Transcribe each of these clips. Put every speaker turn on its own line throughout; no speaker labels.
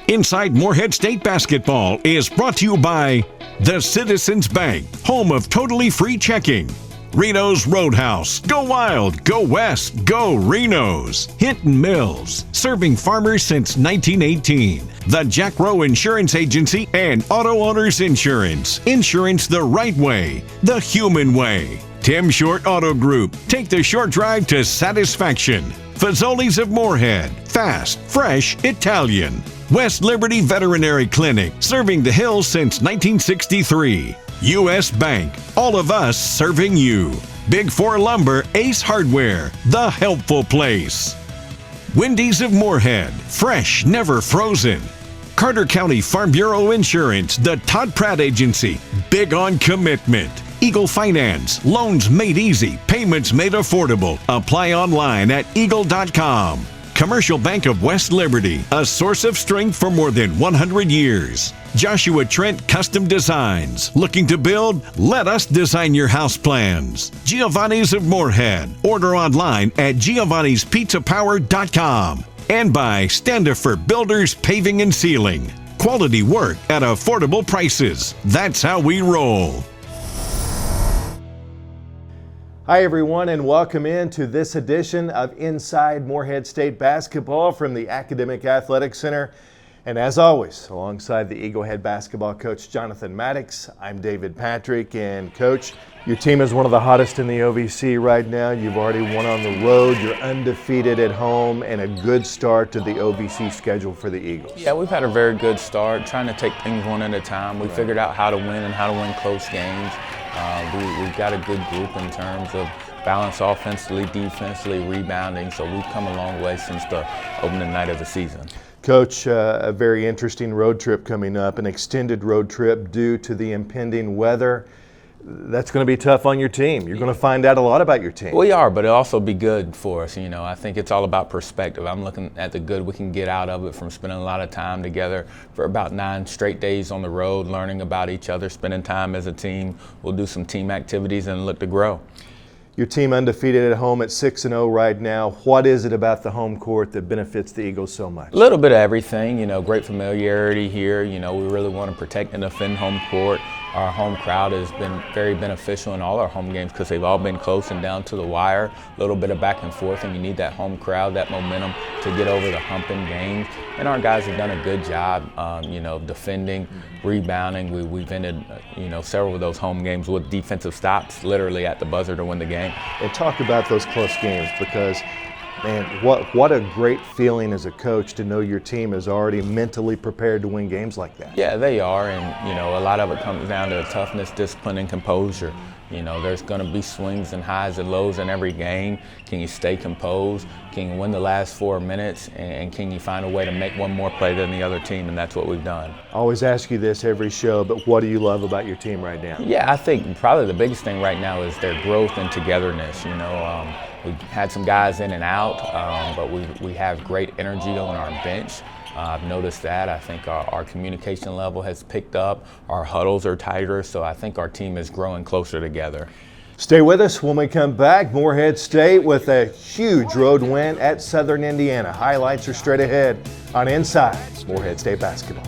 Inside Morehead State Basketball is brought to you by the Citizens Bank, home of totally free checking. Reno's Roadhouse. Go wild, go west, go Reno's. Hinton Mills, serving farmers since 1918. The Jack Rowe Insurance Agency and Auto Owners Insurance. Insurance the right way, the human way. Tim Short Auto Group. Take the short drive to satisfaction. Fazoli's of Morehead. Fast, fresh, Italian. West Liberty Veterinary Clinic, serving the hills since 1963. U.S. Bank, all of us serving you. Big Four Lumber, Ace Hardware, the helpful place. Wendy's of Morehead, fresh, never frozen. Carter County Farm Bureau Insurance, the Todd Pratt Agency, big on commitment. Eagle Finance, loans made easy, payments made affordable. Apply online at eagle.com. Commercial Bank of West Liberty, a source of strength for more than 100 years. Joshua Trent Custom Designs. Looking to build? Let us design your house plans. Giovanni's of Morehead. Order online at giovannispizzapower.com. And by Standifer Builders Paving and Sealing. Quality work at affordable prices. That's how we roll.
Hi everyone, and welcome into this edition of Inside Morehead State Basketball from the Academic Athletic Center. And as always, alongside the Eagle Head basketball coach Jonathan Mattox, I'm David Patrick. And Coach, your team is one of the hottest in the OVC right now. You've already won on the road, you're undefeated at home, and a good start to the OVC schedule for the Eagles.
Yeah, we've had a very good start, trying to take things one at a time. We figured out how to win and how to win close games. We've got a good group in terms of balance offensively, defensively, rebounding, so we've come a long way since the opening night of the season.
Coach, a very interesting road trip coming up, an extended road trip due to the impending weather. That's going to be tough on your team. You're going to find out a lot about your team.
We are, but it'll also be good for us. You know, I think it's all about perspective. I'm looking at the good we can get out of it from spending a lot of time together for about 9 straight days on the road, learning about each other, spending time as a team. We'll do some team activities and look to grow.
Your team undefeated at home at 6-0 right now. What is it about the home court that benefits the Eagles so much?
A little bit of everything, you know, great familiarity here. You know, we really want to protect and defend home court. Our home crowd has been very beneficial in all our home games because they've all been close and down to the wire. A little bit of back and forth, and you need that home crowd, that momentum to get over the hump in games. And our guys have done a good job, you know, defending, rebounding. We've ended, you know, several of those home games with defensive stops, literally at the buzzer to win the game.
And talk about those close games because, man, what a great feeling as a coach to know your team is already mentally prepared to win games like that.
Yeah, they are, and you know, a lot of it comes down to toughness, discipline, and composure. You know, there's going to be swings and highs and lows in every game. Can you stay composed? Can you win the last 4 minutes? And can you find a way to make one more play than the other team? And that's what we've done.
I always ask you this every show, but what do you love about your team right now?
Yeah, I think probably the biggest thing right now is their growth and togetherness. You know, we've had some guys in and out, but we have great energy on our bench. I've noticed that. I think our communication level has picked up. Our huddles are tighter, so I think our team is growing closer together.
Stay with us when we come back. Morehead State with a huge road win at Southern Indiana. Highlights are straight ahead on Inside Morehead State Basketball.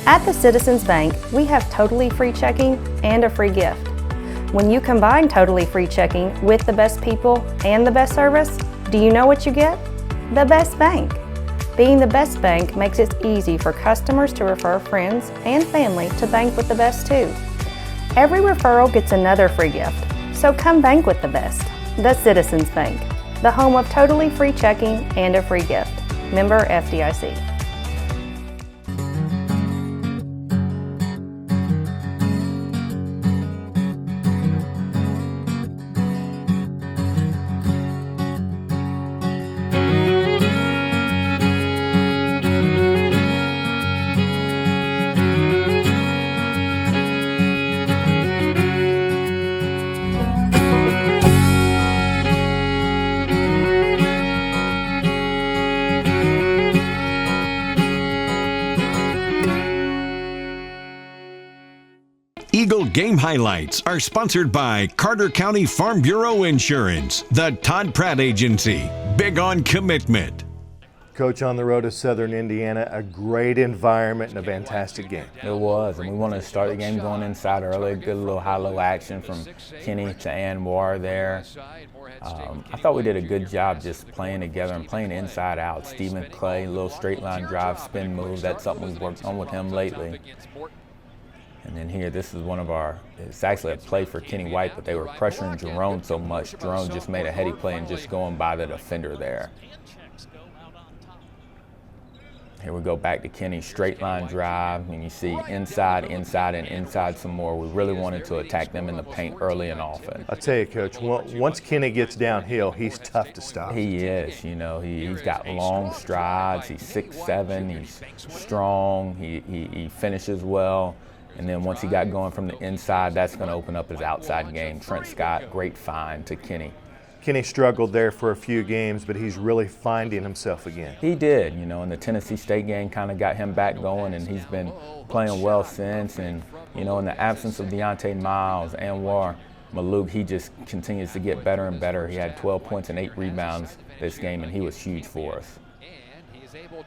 At the Citizens Bank, we have totally free checking and a free gift. When you combine totally free checking with the best people and the best service, do you know what you get? The best bank. Being the best bank makes it easy for customers to refer friends and family to bank with the best too. Every referral gets another free gift, so come bank with the best. The Citizens Bank, the home of totally free checking and a free gift. Member FDIC.
Eagle game highlights are sponsored by Carter County Farm Bureau Insurance, the Todd Pratt Agency, big on commitment.
Coach, on the road to Southern Indiana, a great environment and a fantastic game.
It was, and we wanted to start the game going inside early. Good little high-low action from Kenny to Anwar there. I thought we did a good job just playing together and playing inside out. Stephen Clay, a little straight line drive, spin move. That's something we've worked on with him lately. And then here, this is one of our, it's actually a play for Kenny White, but they were pressuring Jerone so much. Jerone just made a heady play and just going by the defender there. Here we go back to Kenny, straight line drive, and you see inside, inside, and inside some more. We really wanted to attack them in the paint early and often.
I'll tell you, Coach, once Kenny gets downhill, he's tough to stop.
He is, you know, he's got long strides. He's 6'7", he's strong, he finishes well. And then once he got going from the inside, that's going to open up his outside game. Trent Scott, great find to Kenny.
Kenny struggled there for a few games, but he's really finding himself again.
He did, you know, and the Tennessee State game kind of got him back going, and he's been playing well since. And, you know, in the absence of Deontay Miles, Anwar Malouk, he just continues to get better and better. He had 12 points and 8 rebounds this game, and he was huge for us.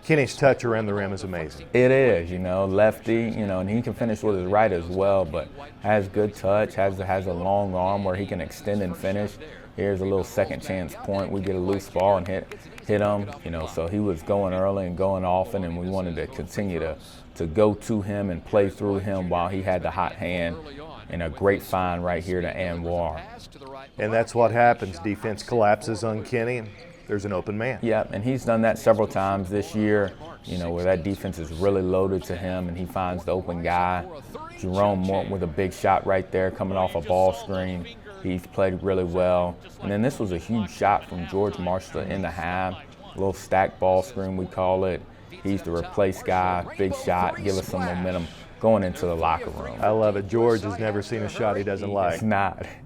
Kenny's touch around the rim is amazing.
It is, you know, lefty, you know, and he can finish with his right as well, but has good touch, has a long arm where he can extend and finish. Here's a little second chance point. We get a loose ball and hit him, you know, so he was going early and going often, and we wanted to continue to go to him and play through him while he had the hot hand, and a great find right here to Anwar.
And that's what happens. Defense collapses on Kenny, and there's an open man.
Yeah, and he's done that several times this year, you know, where that defense is really loaded to him and he finds the open guy. Jerone Morton with a big shot right there coming off a ball screen. He's played really well. And then this was a huge shot from George Marshall in the half. A little stacked ball screen, we call it. He's the replace guy, big shot, give us some momentum going into the locker room.
I love it. George has never seen a shot he doesn't like.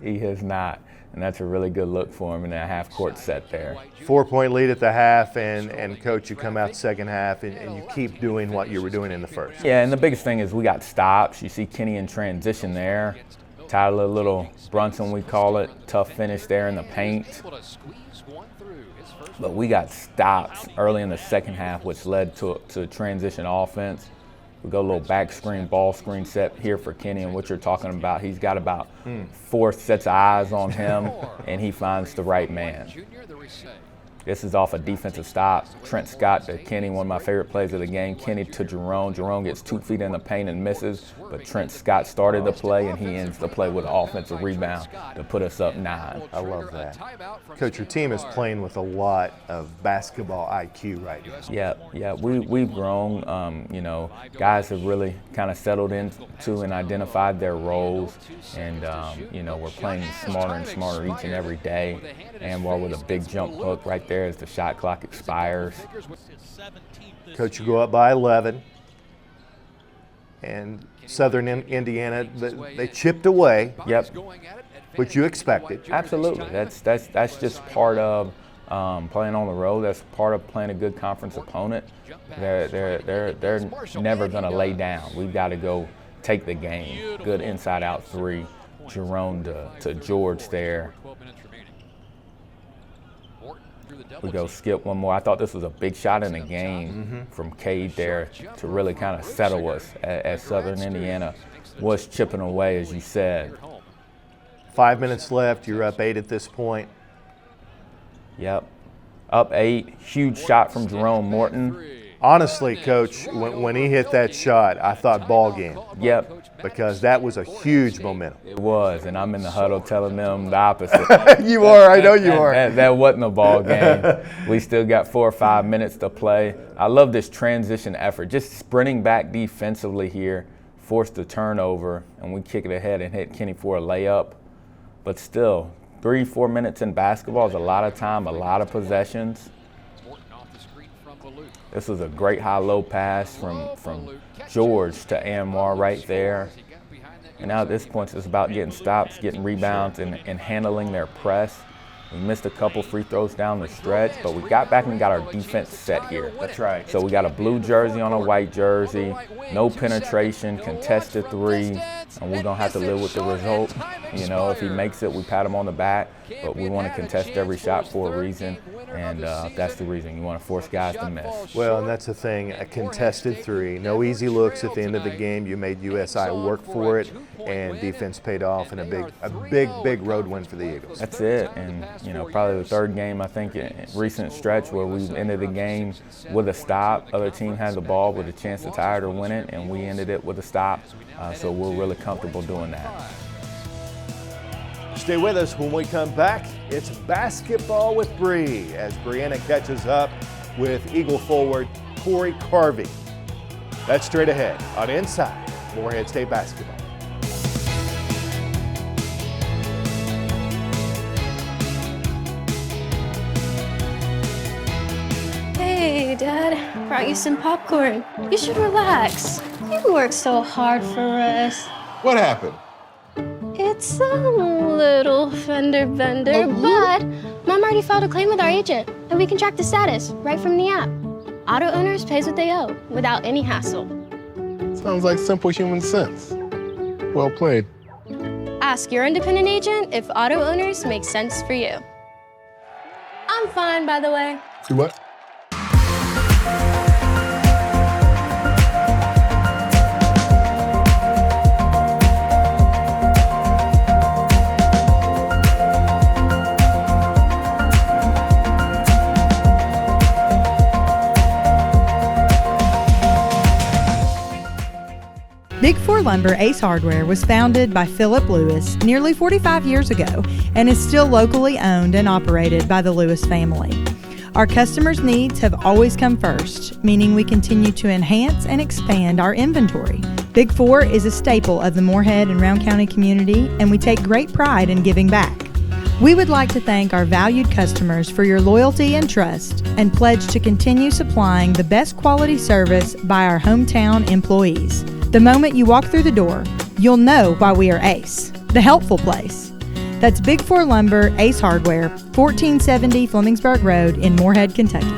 He has not. And that's a really good look for him in that half-court set there.
4-point lead at the half, and Coach, you come out second half, and you keep doing what you were doing in the first.
Yeah, and the biggest thing is we got stops. You see Kenny in transition there. Tyler Little Brunson, we call it. Tough finish there in the paint. But we got stops early in the second half, which led to a transition offense. We go a little back screen, ball screen set here for Kenny, and what you're talking about, he's got about 4 sets of eyes on him, and he finds the right man. This is off a defensive stop. Trent Scott to Kenny, one of my favorite plays of the game. Kenny to Jerone. Jerone gets 2 feet in the paint and misses, but Trent Scott started the play, and he ends the play with an offensive rebound to put us up 9.
I love that. Coach, your team is playing with a lot of basketball IQ right now.
Yeah, we've grown. You know, guys have really kind of settled into and identified their roles, and you know, we're playing smarter and smarter each and every day. And while with a big jump hook right there as the shot clock expires.
Coach, you go up by 11, and Southern Indiana, they chipped away.
Yep.
Which you expected.
Absolutely. That's just part of playing on the road. That's part of playing a good conference opponent. They're never going to lay down. We've got to go take the game. Good inside-out 3. Jerone to George there. We go skip one more. I thought this was a big shot in the game from Cade there to really kind of settle us as Southern Indiana was chipping away, as you said.
5 minutes left. You're up 8 at this point.
Yep. Up 8. Huge shot from Jerone Morton.
Honestly, Coach, when he hit that shot, I thought ball game.
Yep.
Because that was a huge momentum.
It was, and I'm in the huddle telling them the opposite.
You are, I know you are.
That wasn't a ball game. We still got 4 or 5 minutes to play. I love this transition effort, just sprinting back defensively here, forced the turnover, and we kick it ahead and hit Kenny for a layup. But still, 3-4 minutes in basketball is a lot of time, a lot of possessions. This was a great high-low pass from George to Anwar right there. And now at this point, it's about getting stops, getting rebounds, and handling their press. We missed a couple free throws down the stretch, but we got back and got our defense set here.
That's right.
So we got a blue jersey on a white jersey, no penetration, contested 3, and we're going to have to live with the result. You know, if he makes it, we pat him on the back, but we want to contest every shot for a reason, and that's the reason. You want to force guys to miss.
Well, and that's the thing, a contested three. No easy looks at the end of the game. You made USI work for it, and defense paid off in a big road win for the Eagles.
That's it, and you know, probably the third game, I think, in recent stretch where we ended the game with a stop. Other team had the ball with a chance to tie it or win it, and we ended it with a stop. So we're really comfortable doing that.
Stay with us when we come back. It's basketball with Bree as Breanna catches up with Eagle forward Khouri Carvey. That's straight ahead on Inside Morehead State Basketball.
Hey, Dad, brought you some popcorn. You should relax. You work so hard for us.
What happened?
It's a little fender bender, but Mom already filed a claim with our agent, and we can track the status right from the app. Auto owners pays what they owe without any hassle.
Sounds like simple human sense. Well played.
Ask your independent agent if auto owners make sense for you. I'm fine, by the way.
See what?
Big Four Lumber Ace Hardware was founded by Philip Lewis nearly 45 years ago and is still locally owned and operated by the Lewis family. Our customers' needs have always come first, meaning we continue to enhance and expand our inventory. Big Four is a staple of the Morehead and Round County community, and we take great pride in giving back. We would like to thank our valued customers for your loyalty and trust and pledge to continue supplying the best quality service by our hometown employees. The moment you walk through the door, you'll know why we are Ace, the helpful place. That's Big Four Lumber, Ace Hardware, 1470 Flemingsburg Road in Morehead, Kentucky.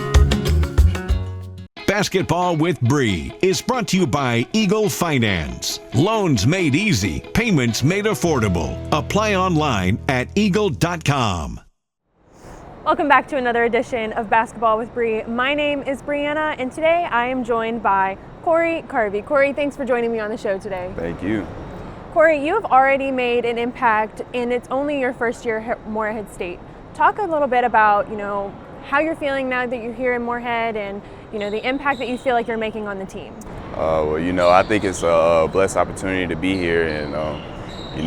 Basketball with Bree is brought to you by Eagle Finance. Loans made easy, payments made affordable. Apply online at eagle.com.
Welcome back to another edition of Basketball with Bree. My name is Breanna, and today I am joined by Khouri Carvey. Khouri, thanks for joining me on the show today.
Thank you.
Khouri, you have already made an impact, and it's only your first year at Morehead State. Talk a little bit about, how you're feeling now that you're here in Morehead, and the impact that you feel like you're making on the team.
I think it's a blessed opportunity to be here, and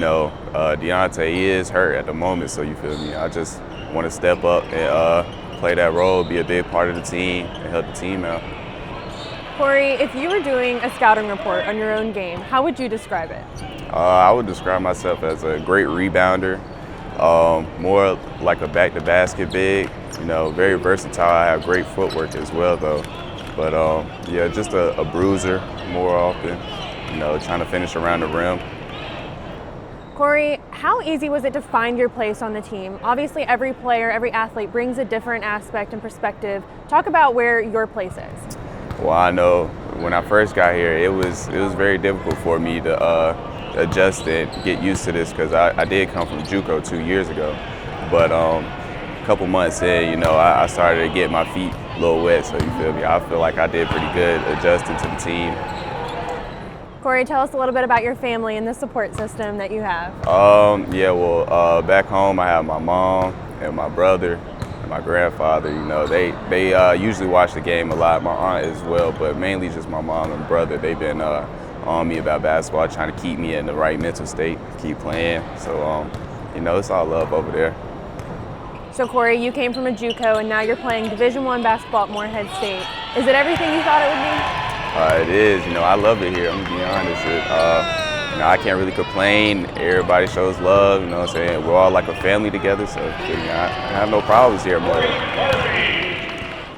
Deontay is hurt at the moment, so you feel me. I just want to step up and play that role, be a big part of the team, and help the team out.
Khouri, if you were doing a scouting report on your own game, how would you describe it?
I would describe myself as a great rebounder, more like a back-to-basket big. Very versatile. I have great footwork as well, though. But just a bruiser more often. Trying to finish around the rim.
Khouri, how easy was it to find your place on the team? Obviously, every player, every athlete brings a different aspect and perspective. Talk about where your place is.
Well, I know when I first got here, it was very difficult for me to adjust and get used to this because I did come from JUCO 2 years ago. But a couple months in, I started to get my feet a little wet, so you feel me? I feel like I did pretty good adjusting to the team.
Khouri, tell us a little bit about your family and the support system that you have.
Back home I have my mom and my brother and my grandfather. They usually watch the game a lot. My aunt as well, but mainly just my mom and brother. They've been on me about basketball, trying to keep me in the right mental state, keep playing. So, it's all love over there.
So Khouri, you came from a JUCO and now you're playing Division I basketball at Morehead State. Is it everything you thought it would be?
It is. I love it here. I'm gonna be honest. I can't really complain. Everybody shows love. You know what I'm saying? We're all like a family together. So I have no problems here, Morehead.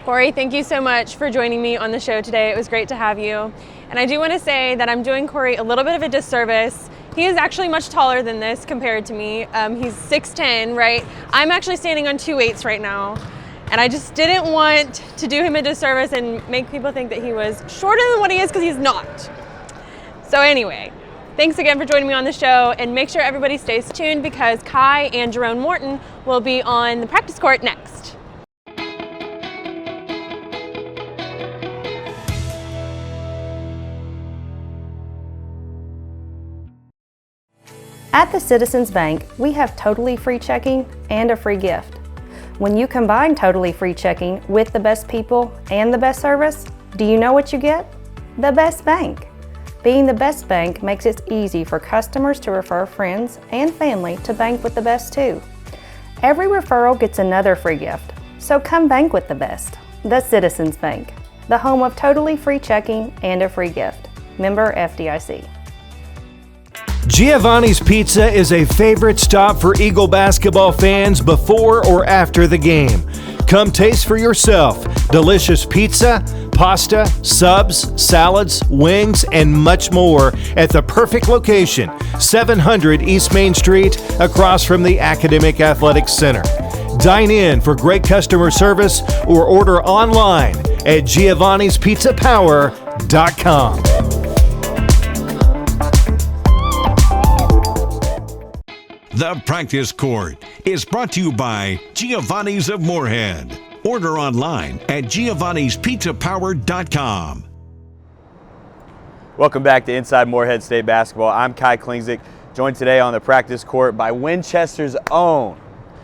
Khouri, thank you so much for joining me on the show today. It was great to have you. And I do want to say that I'm doing Khouri a little bit of a disservice. He is actually much taller than this compared to me. He's 6'10", right? I'm actually standing on 2/8 right now. And I just didn't want to do him a disservice and make people think that he was shorter than what he is, because he's not. So anyway, Thanks again for joining me on the show, and make sure everybody stays tuned because Ky and Jerone Morton will be on the practice court next.
At the Citizens Bank, we have totally free checking and a free gift. When you combine totally free checking with the best people and the best service, do you know what you get? The best bank. Being the best bank makes it easy for customers to refer friends and family to bank with the best too. Every referral gets another free gift, so come bank with the best. The Citizens Bank, the home of totally free checking and a free gift. Member FDIC.
Giovanni's Pizza is a favorite stop for Eagle basketball fans before or after the game. Come taste for yourself delicious pizza, pasta, subs, salads, wings, and much more at the perfect location, 700 East Main Street, across from the Academic Athletics Center. Dine in for great customer service or order online at giovannispizzapower.com.
The Practice Court is brought to you by Giovanni's of Morehead. Order online at giovannispizzapower.com.
Welcome back to Inside Morehead State Basketball. I'm Ky Klingsick, joined today on the practice court by Winchester's own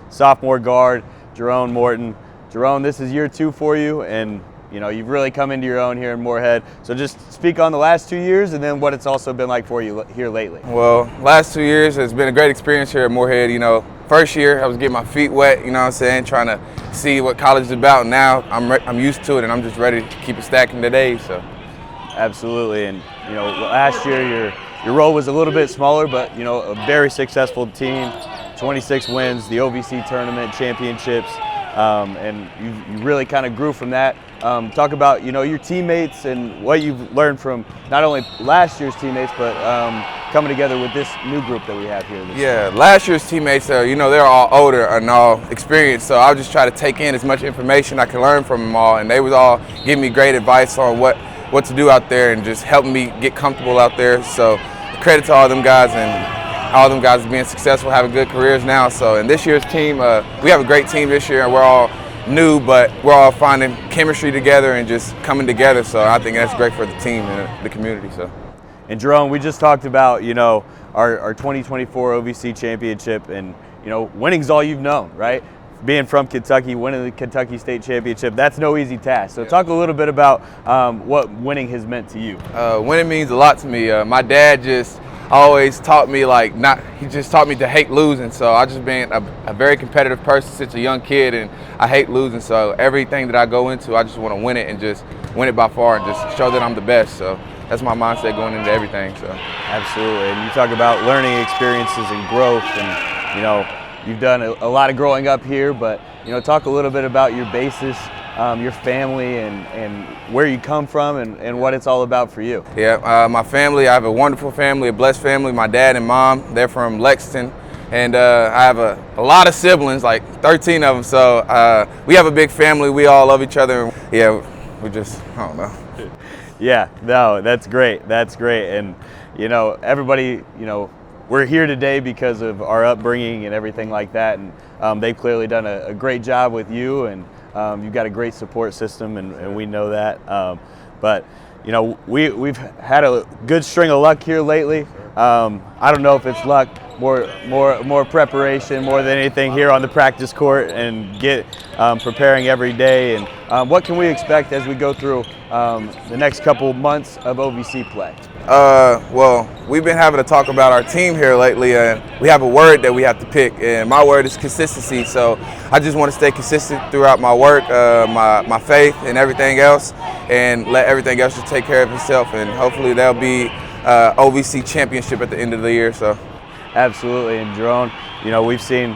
sophomore guard, Jerone Morton. Jerone, this is year 2 for you, and you've really come into your own here in Morehead. So just speak on the last 2 years and then what it's also been like for you here lately.
Well, last 2 years has been a great experience here at Morehead. First year I was getting my feet wet, trying to see what college is about. Now I'm used to it and I'm just ready to keep it stacking today. So,
absolutely. And last year your role was a little bit smaller, but a very successful team, 26 wins, the OVC tournament championships. And you really kind of grew from that. Talk about your teammates and what you've learned from not only last year's teammates, but coming together with this new group that we have here.
Last year's teammates, they're all older and all experienced, so I'll just try to take in as much information I can learn from them all, and they was all giving me great advice on what to do out there and just helping me get comfortable out there. So credit to all them guys, and all them guys being successful, having good careers now. So in this year's team, we have a great team this year, and we're all new, but we're all finding chemistry together and just coming together. So I think that's great for the team and the community. So.
And Jerome, we just talked about our 2024 OVC championship, and winning's all you've known, right? Being from Kentucky, winning the Kentucky State Championship, that's no easy task. So talk a little bit about what winning has meant to you.
Winning means a lot to me. My dad just always taught me he just taught me to hate losing. So I just been a very competitive person since a young kid, and I hate losing. So everything that I go into, I just want to win it and just win it by far and just show that I'm the best. So that's my mindset going into everything. So
absolutely. And you talk about learning experiences and growth, and you've done a lot of growing up here, but talk a little bit about your basis, your family, and where you come from and what it's all about for you.
My family, I have a wonderful family, a blessed family. My dad and mom, they're from Lexington, and I have a lot of siblings, like 13 of them. So we have a big family. We all love each other. We just, I don't know.
Yeah, no, that's great. That's great. And, everybody, we're here today because of our upbringing and everything like that. And they've clearly done a great job with you, and you've got a great support system, and we know that. But we've had a good string of luck here lately. I don't know if it's luck, more preparation, more than anything here on the practice court, and preparing every day. And what can we expect as we go through the next couple months of OVC play?
Well, we've been having to talk about our team here lately, and we have a word that we have to pick, and my word is consistency. So I just want to stay consistent throughout my work, my faith, and everything else, and let everything else just take care of itself, and hopefully there'll be OVC championship at the end of the year. So.
Absolutely. And Jerone, we've seen,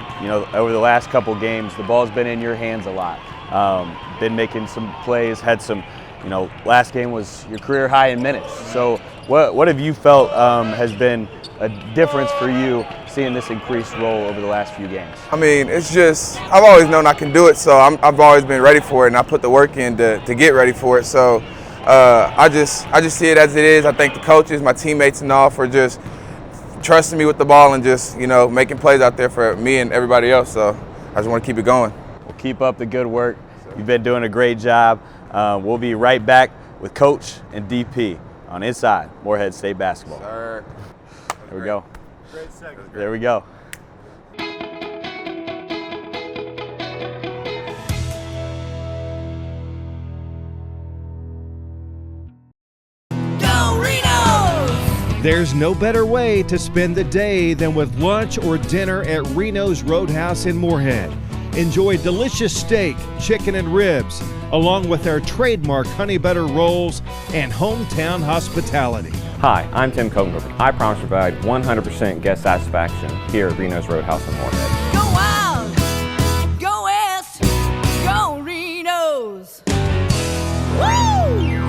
over the last couple games, the ball's been in your hands a lot. Been making some plays, had some, last game was your career high in minutes. So what have you felt has been a difference for you seeing this increased role over the last few games?
I mean, it's just, I've always known I can do it, so I've always been ready for it, and I put the work in to get ready for it. So I just see it as it is. I thank the coaches, my teammates and all for just trusting me with the ball and just, you know, making plays out there for me and everybody else. So I just want to keep it going.
Well, keep up the good work. You've been doing a great job. We'll be right back with Coach and DP on Inside Morehead State Basketball.
Sir.
There we go.
Great segment.
There we go.
There's no better way to spend the day than with lunch or dinner at Reno's Roadhouse in Morehead. Enjoy delicious steak, chicken, and ribs, along with our trademark honey butter rolls and hometown hospitality.
Hi, I'm Tim Covenberg. I promise to provide 100% guest satisfaction here at Reno's Roadhouse in Morehead.
Go wild, go west, go Reno's. Woo!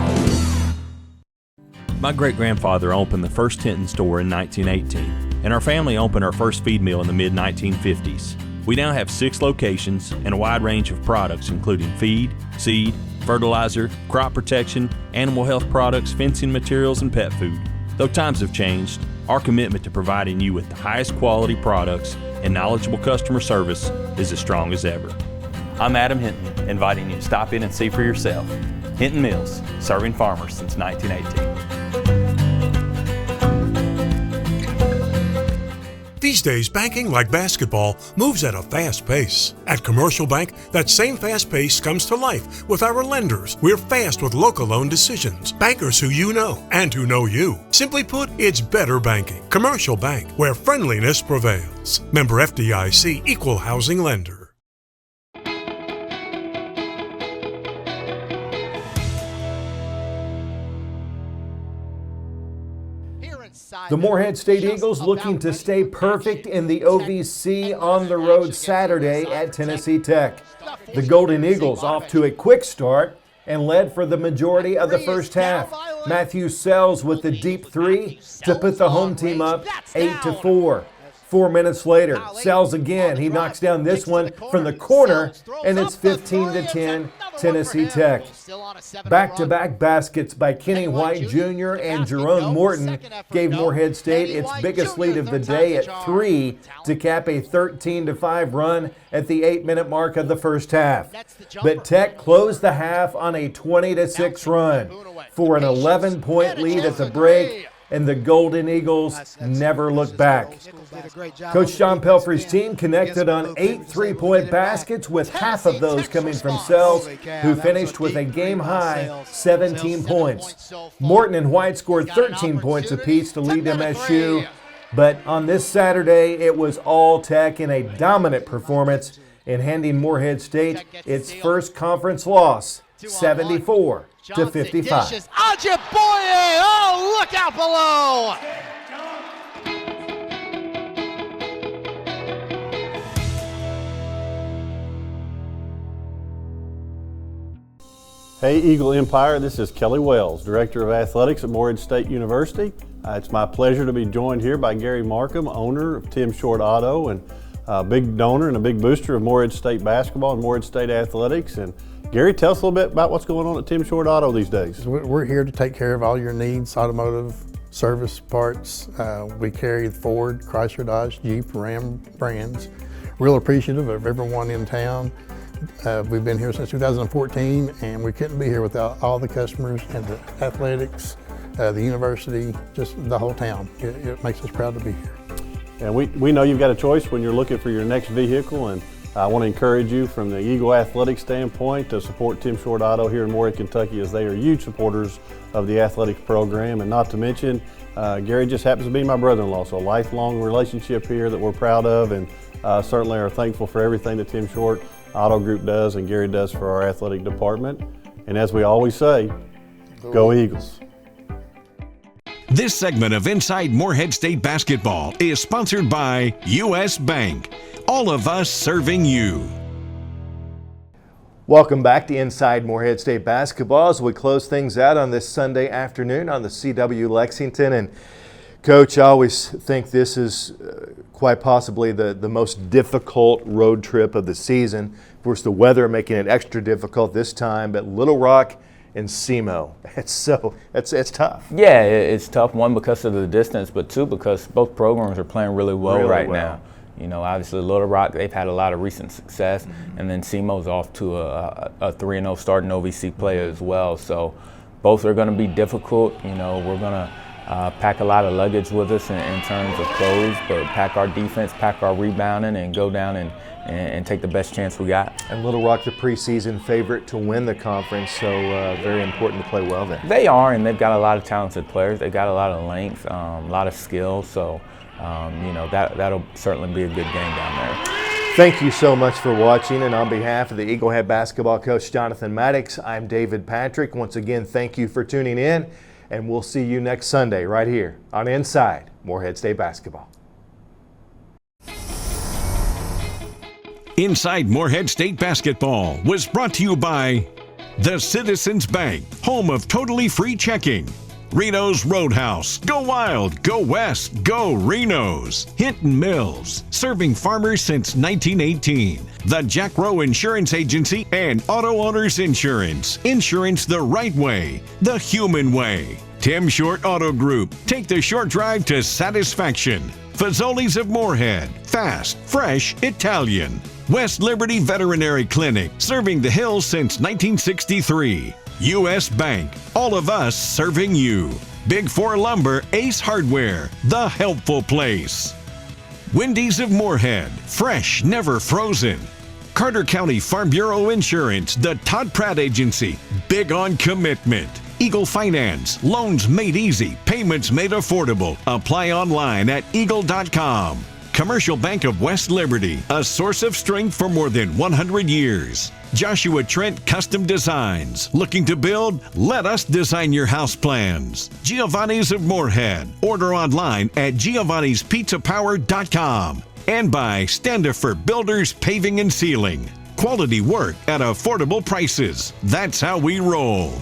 My great-grandfather opened the first Tinton store in 1918, and our family opened our first feed mill in the mid-1950s. We now have 6 locations and a wide range of products including feed, seed, fertilizer, crop protection, animal health products, fencing materials, and pet food. Though times have changed, our commitment to providing you with the highest quality products and knowledgeable customer service is as strong as ever. I'm Adam Hinton, inviting you to stop in and see for yourself. Hinton Mills, serving farmers since 1918.
These days, banking, like basketball, moves at a fast pace. At Commercial Bank, that same fast pace comes to life with our lenders. We're fast with local loan decisions. Bankers who you know and who know you. Simply put, it's better banking. Commercial Bank, where friendliness prevails. Member FDIC, Equal Housing Lender.
The Morehead State Eagles looking to stay perfect in the OVC on the road Saturday at Tennessee Tech. The Golden Eagles off to a quick start and led for the majority of the first half. Matthew Sells with the deep three to put the home team up 8-4. 4 minutes later, Sells again. He knocks down this one from the corner, and it's 15-10 Tennessee Tech. Back-to-back baskets by Kenny White Jr. and Jerone Morton gave Morehead State its biggest lead of the day at 3 to cap a 13-5 run at the 8-minute mark of the first half. But Tech closed the half on a 20-6 run for an 11-point lead at the break, and the Golden Eagles never looked back. Coach John Pelfrey's team connected on 8 3-point baskets, with half of those coming from Sells, who finished with a game-high 17 points. Morton and White scored 13 points apiece to lead MSU, but on this Saturday, it was all Tech in a dominant performance in handing Morehead State its first conference loss, 74-55.
Ajiboye! Oh, look out below!
Hey Eagle Empire, this is Kelly Wells, Director of Athletics at Morehead State University. It's my pleasure to be joined here by Gary Markham, owner of Tim Short Auto and a big donor and a big booster of Morehead State basketball and Morehead State athletics. And Gary, tell us a little bit about what's going on at Tim Short Auto these days.
We're here to take care of all your needs, automotive service parts. We carry Ford, Chrysler, Dodge, Jeep, Ram brands. Real appreciative of everyone in town. We've been here since 2014, and we couldn't be here without all the customers and the athletics, the university, just the whole town. It makes us proud to be here.
And we know you've got a choice when you're looking for your next vehicle, and I want to encourage you from the Eagle Athletic standpoint to support Tim Short Auto here in Morehead, Kentucky, as they are huge supporters of the athletics program. And not to mention, Gary just happens to be my brother-in-law, so a lifelong relationship here that we're proud of, and certainly are thankful for everything that Tim Short Auto Group does and Gary does for our athletic department. And as we always say, go Eagles.
This segment of Inside Morehead State Basketball is sponsored by U.S. Bank. All of us serving you.
Welcome back to Inside Morehead State Basketball as we close things out on this Sunday afternoon on the CW Lexington. And Coach, I always think this is quite possibly the most difficult road trip of the season. Of course, the weather making it extra difficult this time, but Little Rock in SEMO. It's tough.
Yeah, it's tough. One, because of the distance, but two, because both programs are playing really well right now. You know, obviously Little Rock, they've had a lot of recent success, and then SEMO's off to a 3-0 starting OVC play as well. So both are going to be difficult. You know, we're going to pack a lot of luggage with us in terms of clothes, but pack our defense, pack our rebounding, and go down and take the best chance we got.
And Little Rock, the preseason favorite to win the conference, so very important to play well there.
They are, and they've got a lot of talented players. They've got a lot of length, a lot of skill, so you know, that'll certainly be a good game down there.
Thank you so much for watching, and on behalf of the Eagle Head basketball coach Jonathan Mattox, I'm David Patrick. Once again, thank you for tuning in, and we'll see you next Sunday right here on Inside Morehead State Basketball.
Inside Morehead State Basketball was brought to you by the Citizens Bank, home of totally free checking. Reno's Roadhouse, go wild, go west, go Reno's. Hinton Mills, serving farmers since 1918. The Jack Rowe Insurance Agency and Auto Owners Insurance. Insurance the right way, the human way. Tim Short Auto Group, take the short drive to satisfaction. Fazoli's of Morehead, fast, fresh, Italian. West Liberty Veterinary Clinic, serving the hills since 1963. U.S. Bank, all of us serving you. Big Four Lumber, Ace Hardware, the helpful place. Wendy's of Morehead, fresh, never frozen. Carter County Farm Bureau Insurance, the Todd Pratt Agency, big on commitment. Eagle Finance, loans made easy, payments made affordable. Apply online at eagle.com. Commercial Bank of West Liberty, a source of strength for more than 100 years. Joshua Trent Custom Designs. Looking to build? Let us design your house plans. Giovanni's of Morehead. Order online at giovannispizzapower.com. And by Standifer Builders Paving and Sealing. Quality work at affordable prices. That's how we roll.